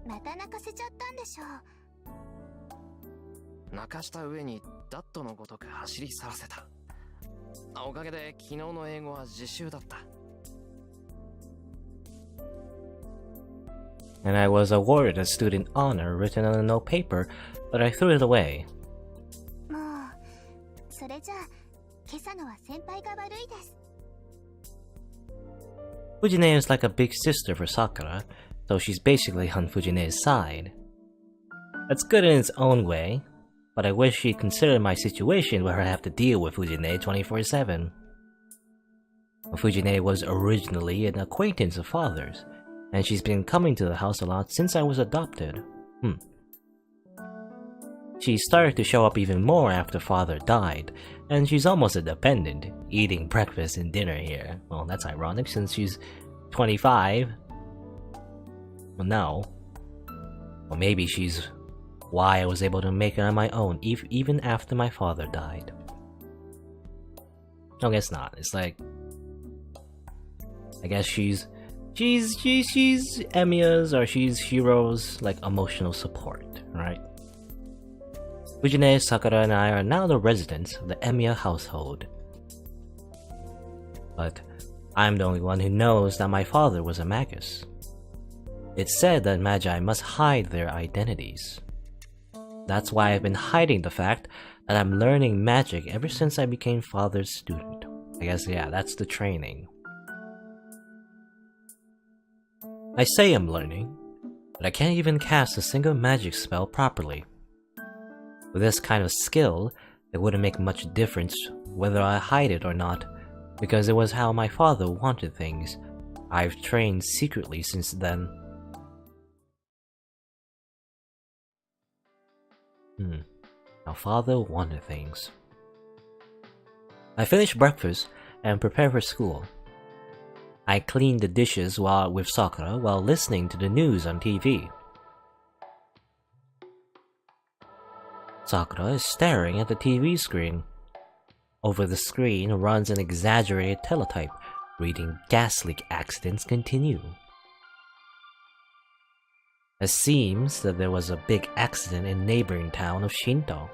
また泣かせちゃったんでしょう。泣かした上にダットのごとく走り去らせた。おかげで昨日の英語は自習だった。 And I was awarded a student honor written on a note paper, but I threw it away. もう、それじゃあ、今朝のは先輩が悪いです。 Fujine is like a big sister for Sakura, so she's basically on Fujine's side. That's good in its own way, but I wish she'd consider my situation where I have to deal with Fujine 24/7. Fujine was originally an acquaintance of father's, and she's been coming to the house a lot since I was adopted. She started to show up even more after father died, and she's almost a dependent, eating breakfast and dinner here. Well, that's ironic since she's 25. Well, no. Well, maybe she's why I was able to make it on my own even after my father died. I guess not. It's like, I guess she's Emiya's or she's Hiro's like emotional support, right? Fujine, Sakura, and I are now the residents of the Emiya household. But I'm the only one who knows that my father was a magus. It's said that magi must hide their identities. That's why I've been hiding the fact that I'm learning magic ever since I became father's student. I guess, yeah, that's the training. I say I'm learning, but I can't even cast a single magic spell properly. With this kind of skill, it wouldn't make much difference whether I hide it or not, because it was how my father wanted things. I've trained secretly since then. How father wanted things. I finish breakfast and prepare for school. I clean the dishes with Sakura while listening to the news on TV. Sakura is staring at the TV screen. Over the screen runs an exaggerated teletype reading gas leak accidents continue. It seems that there was a big accident in neighboring town of Shinto.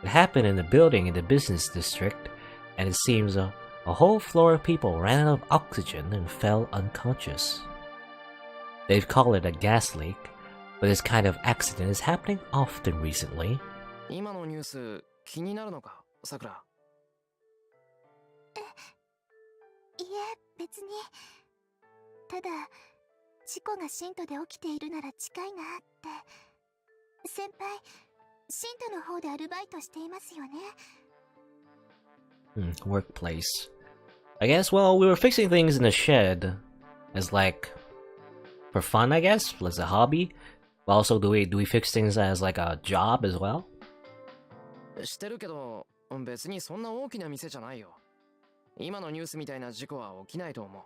It happened in a building in the business district, and it seems a whole floor of people ran out of oxygen and fell unconscious. They've called it a gas leak, but this kind of accident is happening often recently. 今のニュース気になるのか、さくら。いえ、別に。ただ、事故がシントで起きているなら近いなって。先輩、シントの方でアルバイトしていますよね。Workplace. I guess, well, we were fixing things in the shed as like for fun, I guess, as a hobby. But also, do we fix things as like a job as well? してるけど、別にそんな大きな店じゃないよ。今のニュースみたいな事故は起きないと思う。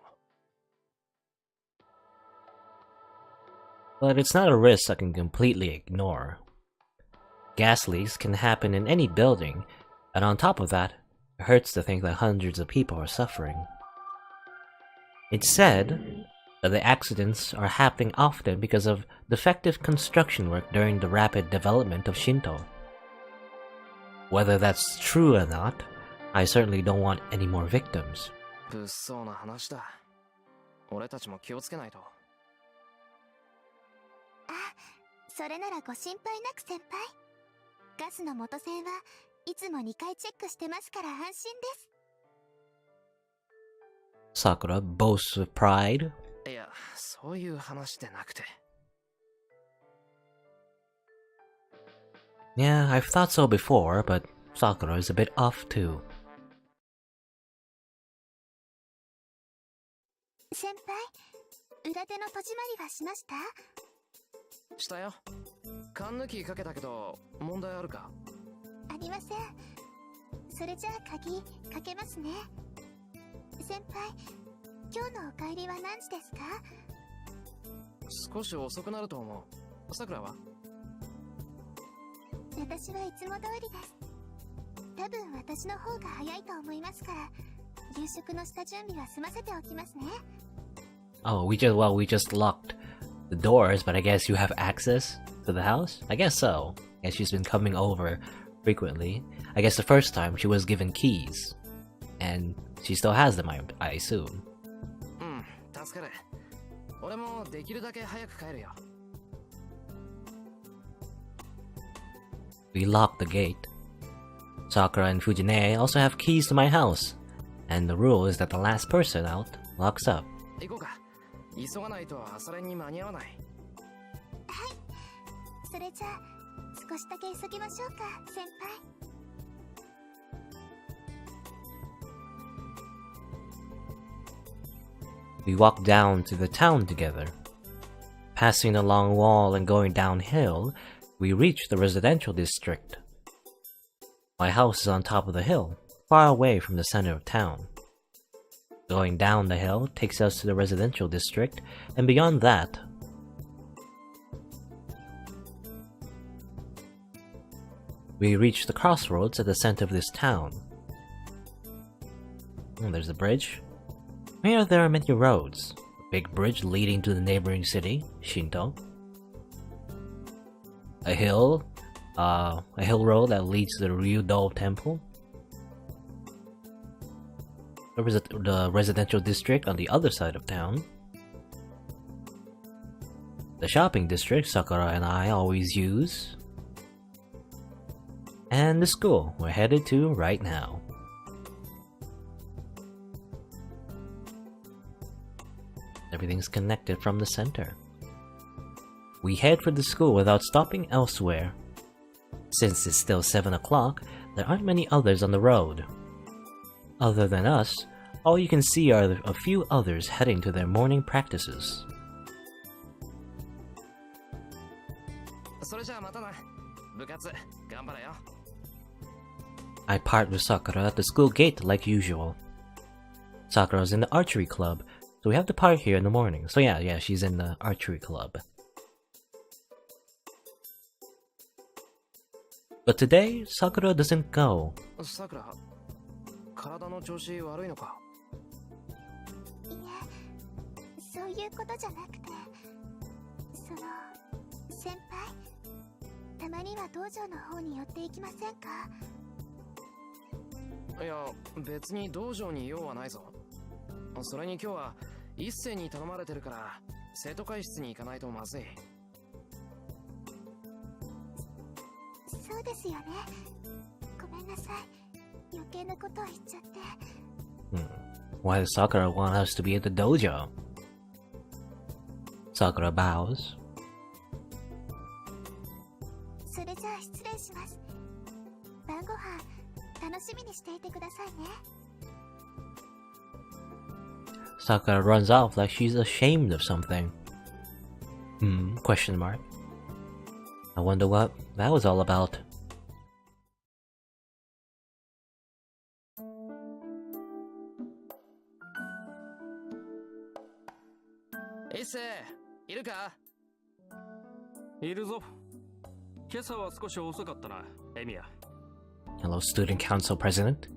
But it's not a risk I can completely ignore. Gas leaks can happen in any building, and on top of that, it hurts to think that hundreds of people are suffering. It's said that the accidents are happening often because of defective construction work during the rapid development of Shinto. Whether that's true or not, I certainly don't want any more victims. 物騒な話だ。俺たちも気をつけないと。あ、それならご心配なく先輩。ガスの元栓はいつも2回チェックしてますから安心です。Sakura boasts with pride. いや、そういう話でなくて。Yeah, I've thought so before, but Sakura is a bit off too. 先輩、裏手の戸締まりはしました？したよ。缶抜きかけたけど、問題あるか？ありません。それじゃあ鍵かけますね。先輩、今日のお帰りは何時ですか？少し遅くなると思う。さくらは？私はいつも通りです。多分私の方が早いと思いますから、夕食の下準備は済ませておきますね。Oh, we just locked the doors, but I guess you have access to the house? I guess so. I guess she's been coming over frequently. I guess the first time she was given keys. And she still has them, I assume. 助かる。俺もできるだけ早く帰るよ。We locked the gate. Sakura and Fujine also have keys to my house. And the rule is that the last person out locks up. 行こうか。急がないと朝練に間に合わない。はい。それじゃあ、少しだけ急ぎましょうか、先輩。We walk down to the town together. Passing a long wall and going downhill, we reach the residential district. My house is on top of the hill, far away from the center of town. Going down the hill takes us to the residential district, and beyond that, we reach the crossroads at the center of this town. There's a bridge. Here there are many roads. A big bridge leading to the neighboring city, Shinto. A hill road that leads to the Ryudo Temple. The residential district on the other side of town. The shopping district Sakura and I always use. And the school we're headed to right now. Everything's connected from the center. We head for the school without stopping elsewhere. Since it's still 7 o'clock, there aren't many others on the road. Other than us, all you can see are a few others heading to their morning practices. I part with Sakura at the school gate like usual. Sakura's in the archery club, so we have to part here in the morning. So yeah, she's in the archery club. But today, Sakura doesn't go. Sakura, 体の調子悪いのか？いえ、そういうことじゃなくて、まには道場の方に寄っていきませんか？いや、別に道場に用はないぞ。それに今日は一斉に頼まれてるから生徒会室に行かないとまずい。そうですよね。ごめんなさい。余計なことを言っちゃって。Why does Sakura want us to be at the dojo? Sakura bows. それじゃあ失礼します。晩ご飯楽しみにしていてくださいね。Sakura runs off like she's ashamed of something. Question mark. I wonder what that was all about. 一斉、いるか？いるぞ。今朝は少し遅かったな、エミヤ。Hello, Student Council President.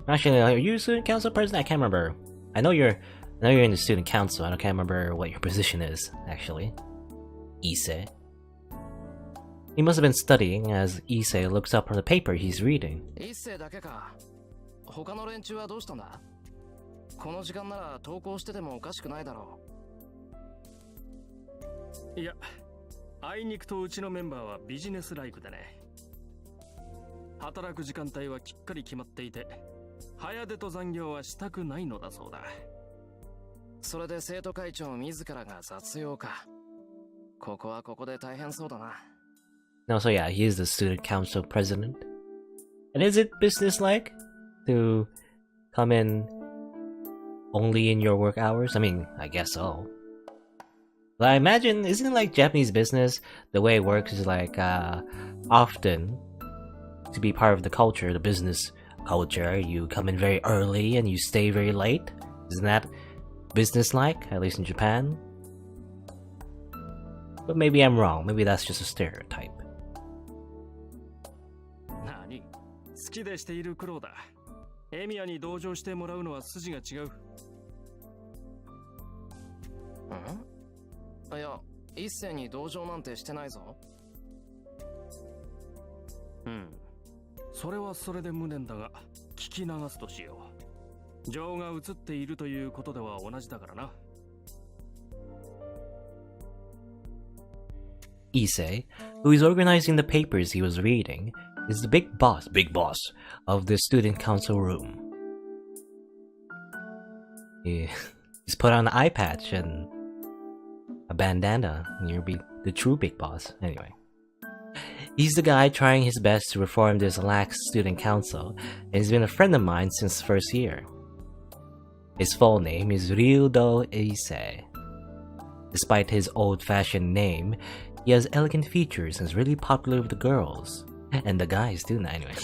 Actually, are you Student Council President? I can't remember. I know you're in the Student Council. I can't remember what your position is, actually. Issei. He must have been studying as Issei looks up from the paper he's reading. 一斉だけか。他の連中はどうしたんだ？この時間なら登校しててもおかしくないだろいや、あいにくとうちのメンバーはビジネスライクでね。働く時間帯はきっかり決まっていて、早出と残業はしたくないのだそうだ。それで生徒会長自らが雑用か。ここはここで大変そうだな。No, so yeah, he is the Student Council President. And is it business-like to come in only in your work hours? I mean, I guess so. But I imagine, isn't it like Japanese business? The way it works is like, often, to be part of the culture, the business culture, you come in very early and you stay very late? Isn't that business-like, at least in Japan? But maybe I'm wrong. Maybe that's just a stereotype. 何？好きでしている苦労だ。エミヤに同情してもらうのは筋が違う。いや、一斉に同情なんてしてないぞ。それはそれで無念だが、聞き流すとしよう。情が映っているということでは同じだからな。Issei, who is organizing the papers he was reading, is the big boss of the student council room. He's put on an eye patch and a bandana, and you'll be the true big boss. Anyway. He's the guy trying his best to reform this lax student council, and he's been a friend of mine since first year. His full name is Ryudo Issei. Despite his old-fashioned name, he has elegant features and is really popular with the girls. And the guys too, anyway.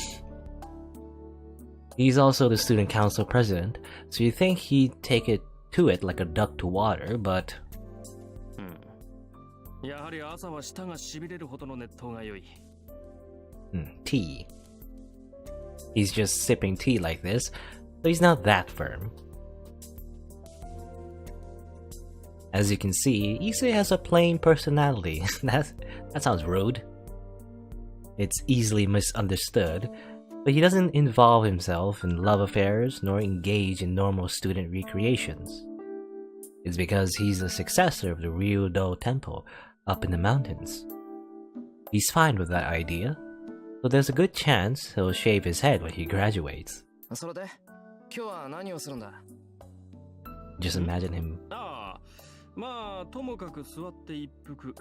He's also the student council president, so you think he'd take it to it like a duck to water, but... やはり朝は舌がしびれるほどの熱湯が良い。Tea. He's just sipping tea like this, but he's not that firm. As you can see, Issei has a plain personality. that sounds rude. It's easily misunderstood, but he doesn't involve himself in love affairs nor engage in normal student recreations. It's because he's the successor of the Ryudo Temple up in the mountains. He's fine with that idea, so there's a good chance he'll shave his head when he graduates. それで、今日は何をするんだ？ Just imagine him. ああ、まあともかく座って一服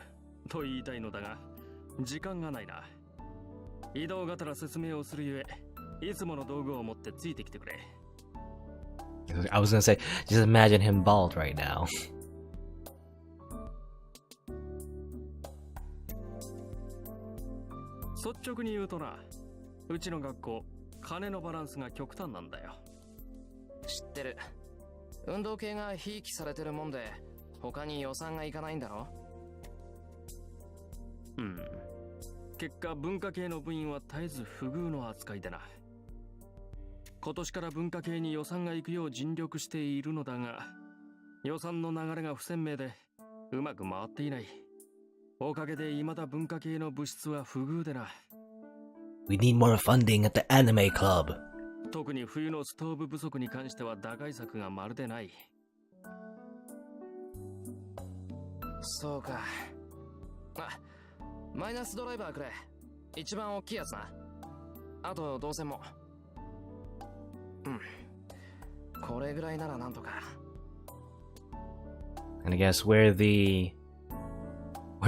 と言いたいのだが、時間がないな。移動がてら説明をするゆえ、いつもの道具を持ってついてきてくれ。I was gonna say, just imagine him bald right now. 率直に言うとな、うちの学校、金のバランスが極端なんだよ。知ってる。運動系がひいきされてるもんで、他に予算がいかないんだろ？結果、文化系の部員は絶えず不遇の扱いでな。今年から文化系に予算が行くよう尽力しているのだが、予算の流れが不鮮明で、うまく回っていない。おかげで未だ文化系の部室は不遇でな。 We need more funding at the anime club. 特に冬のストーブ不足に関しては打開策がまるでない。そうか。あ、マイナスドライバーくれ。一番大きいやつな。あと動線も。うん。これぐらいならなんとか。And I guess we're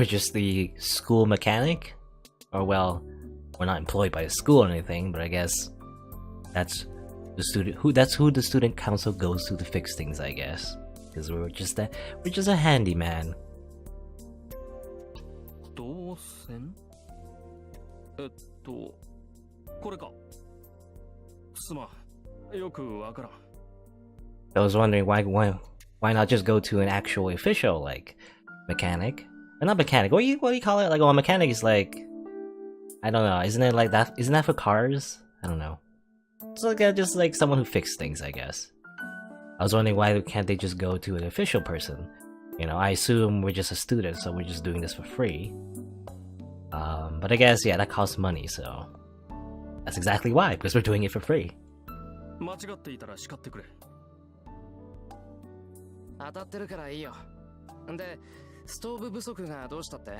just the school mechanic? Or well, we're not employed by the school or anything, but I guess that's who the student council goes to fix things, I guess. Because we're just a handyman. 動線？これか。すまん。よくわからん。I was wondering why not just go to an actual official like mechanic? Or not mechanic. What do you call it? Like, well, a mechanic is like, I don't know. Isn't it like that? Isn't that for cars? I don't know. It's like just like someone who fixes things, I guess. I was wondering why can't they just go to an official person? You know, I assume we're just a student, so we're just doing this for free. But I guess yeah, that costs money, so that's exactly why, because we're doing it for free. 間違っていたら叱ってくれ。当たってるからいいよ。で、ストーブ不足がどうしたって？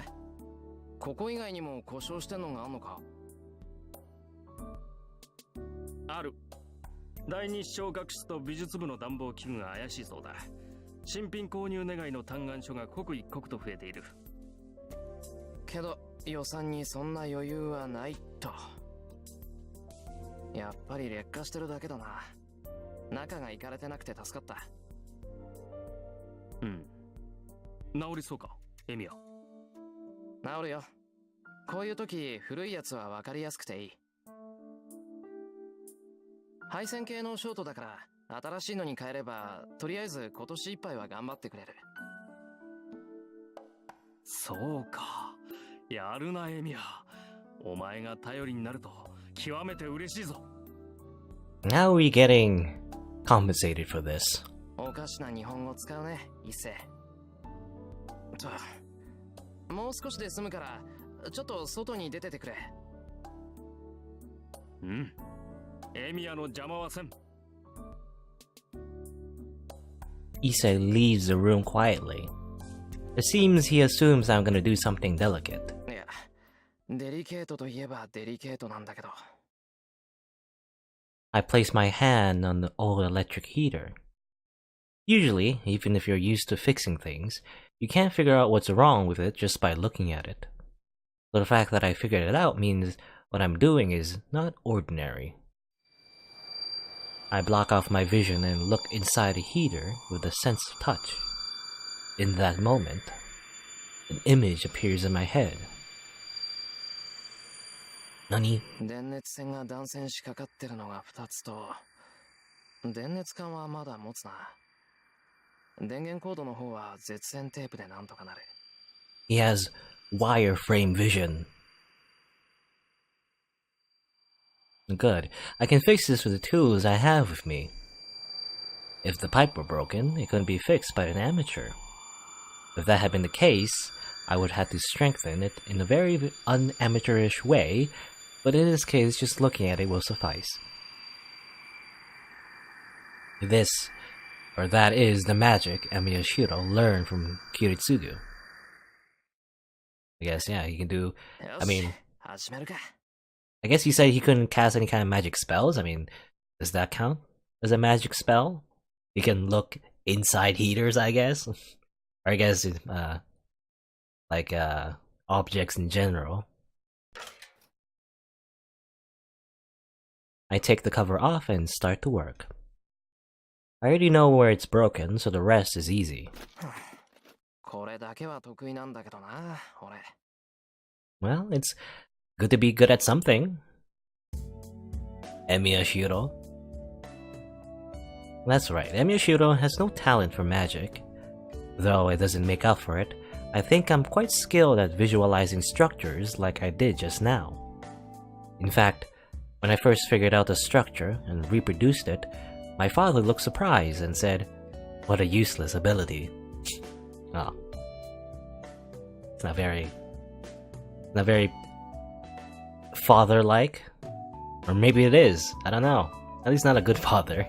ここ以外にも故障してんのがあんのか？ある。第二小学室と美術部の暖房器具が怪しいそうだ。新品購入願いの嘆願書が刻一刻と増えている。けど予算にそんな余裕はないと。やっぱり劣化してるだけだな。中がイカれてなくて助かった。うん。治りそうか、エミヤ。治るよ。こういう時古いやつは分かりやすくていい。配線系のショートだから新しいのに変えればとりあえず今年いっぱいは頑張ってくれる。そうか。やるなエミヤ。お前が頼りになると極めて嬉しいぞ。Now we getting compensated for this. おかしな日本語使うね、一世。もう少しで済むからちょっと外に出ててくれ。うん。エミヤの邪魔はせん。Issei leaves the room quietly. It seems he assumes I'm gonna do something delicate. いや、デリケートといえばデリケートなんだけど。I place my hand on the old electric heater. Usually, even if you're used to fixing things, you can't figure out what's wrong with it just by looking at it. So the fact that I figured it out means what I'm doing is not ordinary. I block off my vision and look inside the heater with a sense of touch. In that moment, an image appears in my head. Nani? 電熱線が断線しかかってるのが2つと、電熱管はまだ持つな。電源コードの方は絶縁テープでなんとかなる。He has wireframe vision. Good. I can fix this with the tools I have with me. If the pipe were broken, it couldn't be fixed by an amateur. If that had been the case, I would have to strengthen it in a very unamateurish way, but in this case, just looking at it will suffice. This, or that is the magic Emiya learned from Kiritsugu. I guess, yeah, he can do... I guess he said he couldn't cast any kind of magic spells. I mean, does that count as a magic spell? He can look inside heaters, I guess? Or I guess, objects in general. I take the cover off and start to work. I already know where it's broken, so the rest is easy. これだけは得意なんだけどな、俺。Well, it's good to be good at something. Emiya Shiro. That's right, Emiya Shiro has no talent for magic. Though it doesn't make up for it, I think I'm quite skilled at visualizing structures like I did just now. In fact, when I first figured out the structure and reproduced it, my father looked surprised and said, "What a useless ability." Oh. It's not very Not very father-like. Or maybe it is, I don't know. At least not a good father.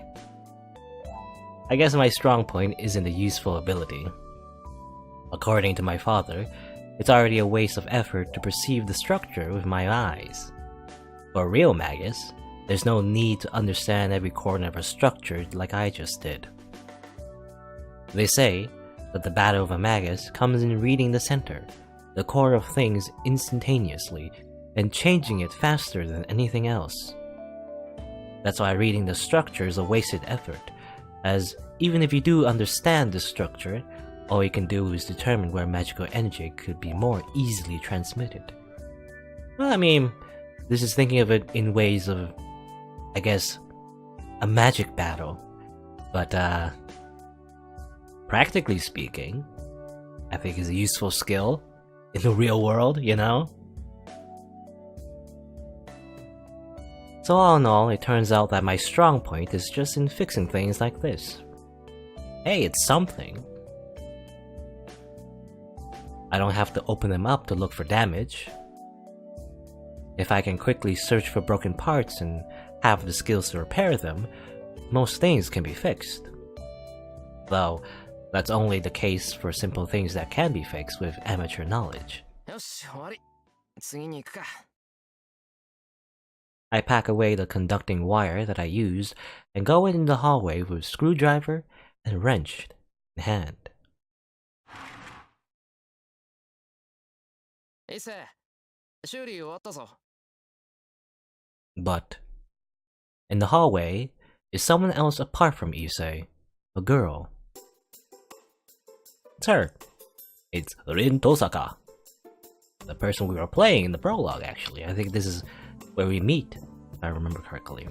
I guess my strong point isn't a useful ability. According to my father, it's already a waste of effort to perceive the structure with my eyes. For a real magus, there's no need to understand every corner of a structure like I just did. They say that the battle of a magus comes in reading the center, the core of things instantaneously, and changing it faster than anything else. That's why reading the structure is a wasted effort, as even if you do understand the structure, all you can do is determine where magical energy could be more easily transmitted. Well, I mean, this is thinking of it in ways of, I guess, a magic battle. But, practically speaking, I think it's a useful skill in the real world, you know? So all in all, it turns out that my strong point is just in fixing things like this. Hey, it's something. I don't have to open them up to look for damage. If I can quickly search for broken parts and have the skills to repair them, most things can be fixed. Though, that's only the case for simple things that can be fixed with amateur knowledge. よし、終わり。次に行くか。I pack away the conducting wire that I used and go in the hallway with screwdriver and wrench in hand. 伊勢、修理終わったぞ。But in the hallway is someone else apart from Issei, a girl. It's her. It's Rin Tosaka, the person we were playing in the prologue, actually. I think this is where we meet, if I remember correctly.